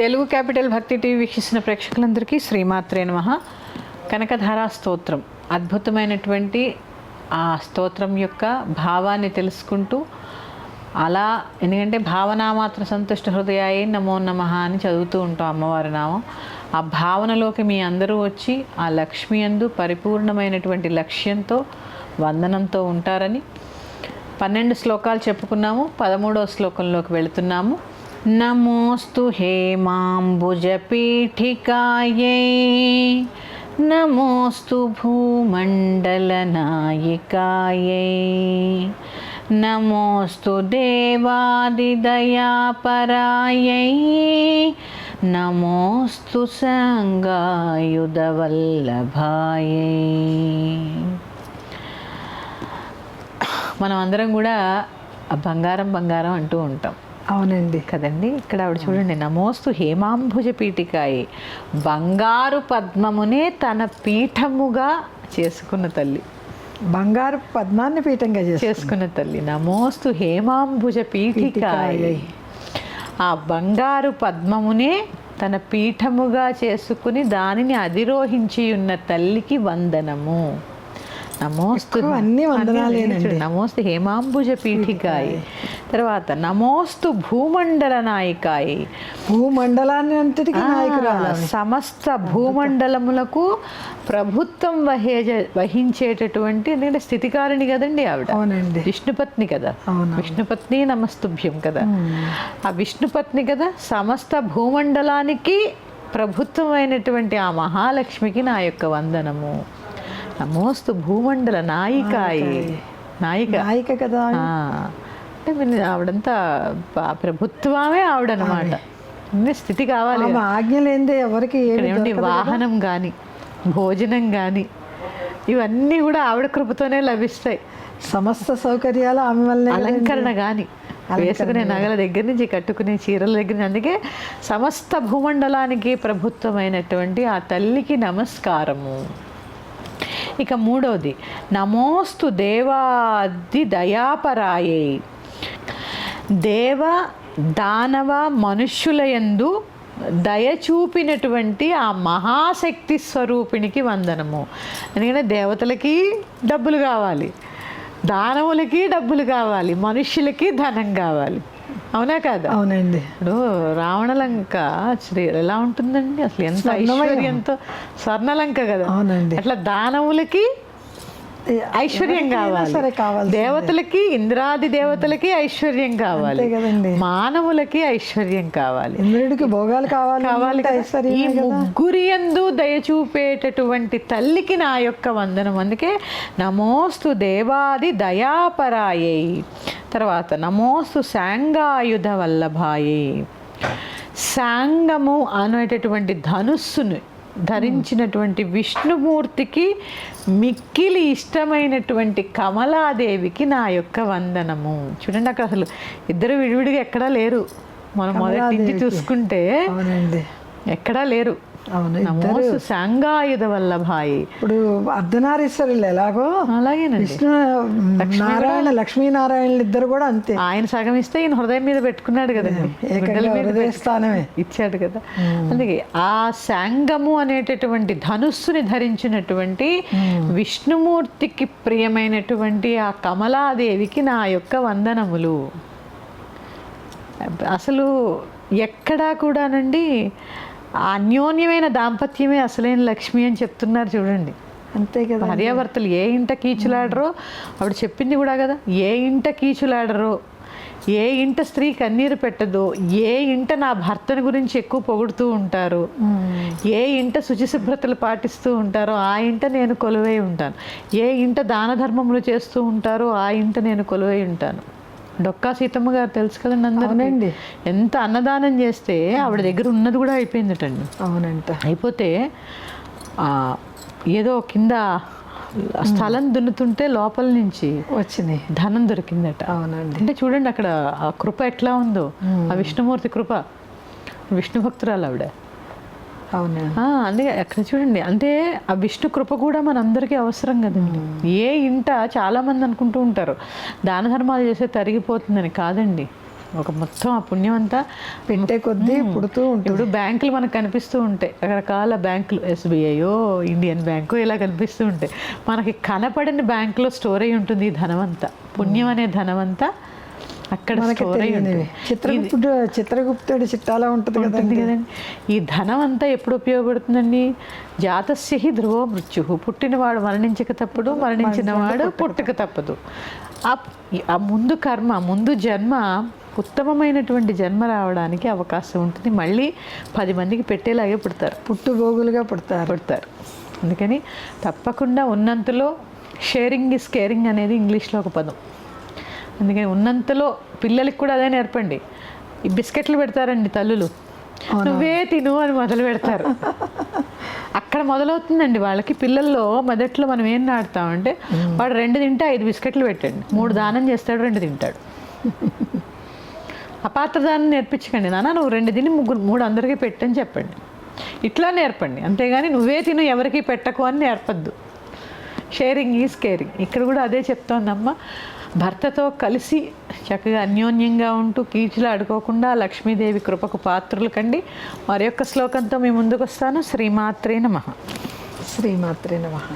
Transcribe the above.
Telugu capital భక్తి TV వీక్షిస్తున్న ప్రేక్షకులందరికీ శ్రీమాత్రే నమః. కనకధారా స్తోత్రం అద్భుతమైనటువంటి ఆ స్తోత్రం యొక్క భావాన్ని తెలుసుకుంటూ అలా, ఎందుకంటే భావనామాత్ర సంతుష్ట హృదయాయే నమో నమః అని చదువుతూ ఉంటాం అమ్మవారి నామం. ఆ భావనలోకి మీ అందరూ వచ్చి ఆ లక్ష్మి యందు పరిపూర్ణమైనటువంటి లక్ష్యంతో వందనంతో ఉంటారని 12 శ్లోకాలు చెప్పుకున్నాము. 13వ శ్లోకంలోకి వెళుతున్నాము. నమోస్తు హేమాంబుజపీఠికాయై నమోస్తు భూమండలనాయికాయై నమోస్తు దేవాదిదయాపరాయై నమోస్తు సంగాయుధవల్లభాయై. మనం అందరం కూడా బంగారం బంగారం అంటూ ఉంటాం. అవునండి కదండి. ఇక్కడ ఆవిడ చూడండి, నమోస్తు హేమాంబుజ పీఠికాయ, బంగారు పద్మమునే తన పీఠముగా చేసుకున్న తల్లి, బంగారు పద్మాన్ని పీఠంగా చేసుకున్న తల్లి. నమోస్తు హేమాంబుజ పీఠికాయ, ఆ బంగారు పద్మమునే తన పీఠముగా చేసుకుని దానిని అధిరోహించి ఉన్న తల్లికి వందనము. నమోస్తు అన్ని వందనాలేనండి. నమోస్తు హేమాంబుజ పీఠికాయ, తర్వాత నమోస్తు భూమండల నాయికాయ, భూమండలాన్ని అంతటికీ నాయకురాలు, సమస్త భూమండలములకు ప్రభుత్వం వహించేటటువంటి, ఎందుకంటే స్థితికారిణి కదండి ఆవిడ. అవునండి, విష్ణుపత్ని కదా. విష్ణుపత్ని నమస్తుభ్యం కదా. ఆ విష్ణుపత్ని కదా. సమస్త భూమండలానికి ప్రభుత్వం అయినటువంటి ఆ మహాలక్ష్మికి నా యొక్క వందనము. నమోస్తు భూమండల నాయికాయ, నాయిక కదా. అంటే ఆవిడంతా ప్రభుత్వమే ఆవిడనమాట. స్థితి కావాలి, ఆజ్ఞ లేనిదే ఎవరికి ఏమిటి వాహనం కానీ భోజనం కానీ ఇవన్నీ కూడా ఆవిడ కృపతోనే లభిస్తాయి. సమస్త సౌకర్యాలు ఆమె వల్ల. అలంకరణ కానీ, వేసుకునే నగల దగ్గర నుంచి కట్టుకునే చీరల దగ్గర నుంచి, అందుకే సమస్త భూమండలానికి ప్రభుత్వమైనటువంటి ఆ తల్లికి నమస్కారము. ఇక మూడవది, నమోస్తు దేవాది దయాపరాయై, దేవ దానవ మనుష్యుల యందు దయ చూపినటువంటి ఆ మహాశక్తి స్వరూపిణికి వందనము. ఎందుకంటే దేవతలకి డబ్బులు కావాలి, దానవులకి డబ్బులు కావాలి, మనుష్యులకి ధనం కావాలి. అవునా కాదా? అవునండి. ఇప్పుడు రావణలంక ఎలా ఉంటుందండి అసలు, ఎంత ఐశ్వర్యంతో, స్వర్ణలంక కదా. అవునండి. అట్లా దానవులకి ఐశ్వర్యం కావాలి, దేవతలకి, ఇంద్రాది దేవతలకి ఐశ్వర్యం కావాలి, మానవులకి ఐశ్వర్యం కావాలి, ఇంద్రుడికి భోగాలు కావాలి. ఈ ముగ్గురి యందు దయచూపేటటువంటి తల్లికి నా యొక్క వందనం. అందుకే నమోస్తు దేవాది దయాపరాయై, తర్వాత నమోస్తు సాంగాయుధ వల్లభాయై. సాంగము అనేటటువంటి ధనుస్సును ధరించినటువంటి విష్ణుమూర్తికి మిక్కిలి ఇష్టమైనటువంటి కమలాదేవికి నా యొక్క వందనము. చూడండి, అక్కడ అసలు ఇద్దరు విడివిడిగా ఎక్కడా లేరు. మనం మొదటి నుంచి చూసుకుంటే ఎక్కడా లేరు. నమోస్తు సాంగాయుధ వల్లభాయి. ఇప్పుడు అర్ధనారీశ్వరులు ఎలాగో అలాగేనండి, విష్ణు నారాయణ లక్ష్మీనారాయణలు ఇద్దరు కూడా అంతే. ఆయన సగం ఇస్తే ఈయన హృదయం మీద పెట్టుకున్నాడు కదండి, స్థానమే ఇచ్చాడు కదా. అందుకే ఆ సాంగము అనేటటువంటి ధనుస్సుని ధరించినటువంటి విష్ణుమూర్తికి ప్రియమైనటువంటి ఆ కమలాదేవికి నా యొక్క వందనములు. అసలు ఎక్కడా కూడానండి అన్యోన్యమైన దాంపత్యమే అసలైన లక్ష్మి అని చెప్తున్నారు చూడండి. అంతే కదా. భార్యాభర్తలు ఏ ఇంట కీచులాడరో, ఆవిడ చెప్పింది కూడా కదా, ఏ ఇంట కీచులాడరో, ఏ ఇంట స్త్రీ కన్నీరు పెట్టదో, ఏ ఇంట నా భర్తని గురించి ఎక్కువ పొగుడుతూ ఉంటారు, ఏ ఇంట శుచిశుభ్రతలు పాటిస్తూ ఉంటారో ఆ ఇంట నేను కొలువై ఉంటాను, ఏ ఇంట దాన ధర్మములు చేస్తూ ఉంటారో ఆ ఇంట నేను కొలువై ఉంటాను. డొక్కా సీతమ్మ గారు తెలుసు కదండి అందరినండి. ఎంత అన్నదానం చేస్తే ఆవిడ దగ్గర ఉన్నది కూడా అయిపోయిందటండి. అవునంట. అయిపోతే ఏదో కింద స్థలం దున్నుతుంటే లోపల నుంచి వచ్చినాయి ధనం దొరికిందట. అవునండి. అంటే చూడండి అక్కడ ఆ కృప ఎట్లా ఉందో, ఆ విష్ణుమూర్తి కృప. విష్ణు భక్తురాలు ఆవిడ. అవునా. అందుకే అక్కడ చూడండి, అంటే ఆ విష్ణు కృప కూడా మనందరికీ అవసరం కదండి. ఏ ఇంట చాలామంది అనుకుంటూ ఉంటారు దాన ధర్మాలు చేస్తే తరిగిపోతుందని. కాదండి, ఒక మొత్తం ఆ పుణ్యం అంతా పెట్టే కొద్దీ పుడుతూ ఉంటుంది. ఇప్పుడు బ్యాంకులు మనకు కనిపిస్తూ ఉంటాయి, రకరకాల బ్యాంకులు, ఎస్బీఐయో ఇండియన్ బ్యాంకు ఇలా కనిపిస్తూ ఉంటాయి. మనకి కనపడిన బ్యాంకులో స్టోర్ అయి ఉంటుంది ఈ ధనమంతా. పుణ్యం అనే ధనమంతా అక్కడ స్టోర్ అయి ఉంటుంది. చిత్రగుప్తుడి చిట్టాలా ఉంటుంది కదండి. ఈ ధనం అంతా ఎప్పుడు ఉపయోగపడుతుందండి? జాతస్య హి ధ్రువో మృత్యు, పుట్టినవాడు మరణించక తప్పుడు, మరణించినవాడు పుట్టక తప్పదు. ఆ ముందు కర్మ, ముందు జన్మ ఉత్తమమైనటువంటి జన్మ రావడానికి అవకాశం ఉంటుంది. మళ్ళీ 10 మందికి పెట్టేలాగే పుడతారు, పుట్టుబోగులుగా పుడతారు. అందుకని తప్పకుండా ఉన్నంతలో షేరింగ్ ఇస్ కేరింగ్ అనేది ఇంగ్లీష్లో ఒక పదం. అందుకని ఉన్నంతలో పిల్లలకి కూడా అదే నేర్పండి. ఈ బిస్కెట్లు పెడతారండి తల్లులు, నువ్వే తిను అని మొదలు పెడతారు. అక్కడ మొదలవుతుందండి వాళ్ళకి. పిల్లల్లో మొదట్లో మనం ఏం నాటుతామంటే, వాడు 2 తింటే 5 బిస్కెట్లు పెట్టండి, 3 దానం చేస్తాడు, 2 తింటాడు. అపాత్రదానం నేర్పించకండి, నాన్న నువ్వు 2 తిని 3 అందరికీ పెట్టని చెప్పండి. ఇట్లా నేర్పండి, అంతేగాని నువ్వే తిను ఎవరికి పెట్టకు అని నేర్పద్దు. Sharing is caring. ఇక్కడ కూడా అదే చెప్తోందమ్మ. భర్తతో కలిసి చక్కగా అన్యోన్యంగా ఉంటూ కీచులు ఆడుకోకుండా లక్ష్మీదేవి కృపకు పాత్రులు కండి. మరి యొక్క శ్లోకంతో మీ ముందుకు వస్తాను. శ్రీమాత్రే నమః. శ్రీమాత్రే నమః.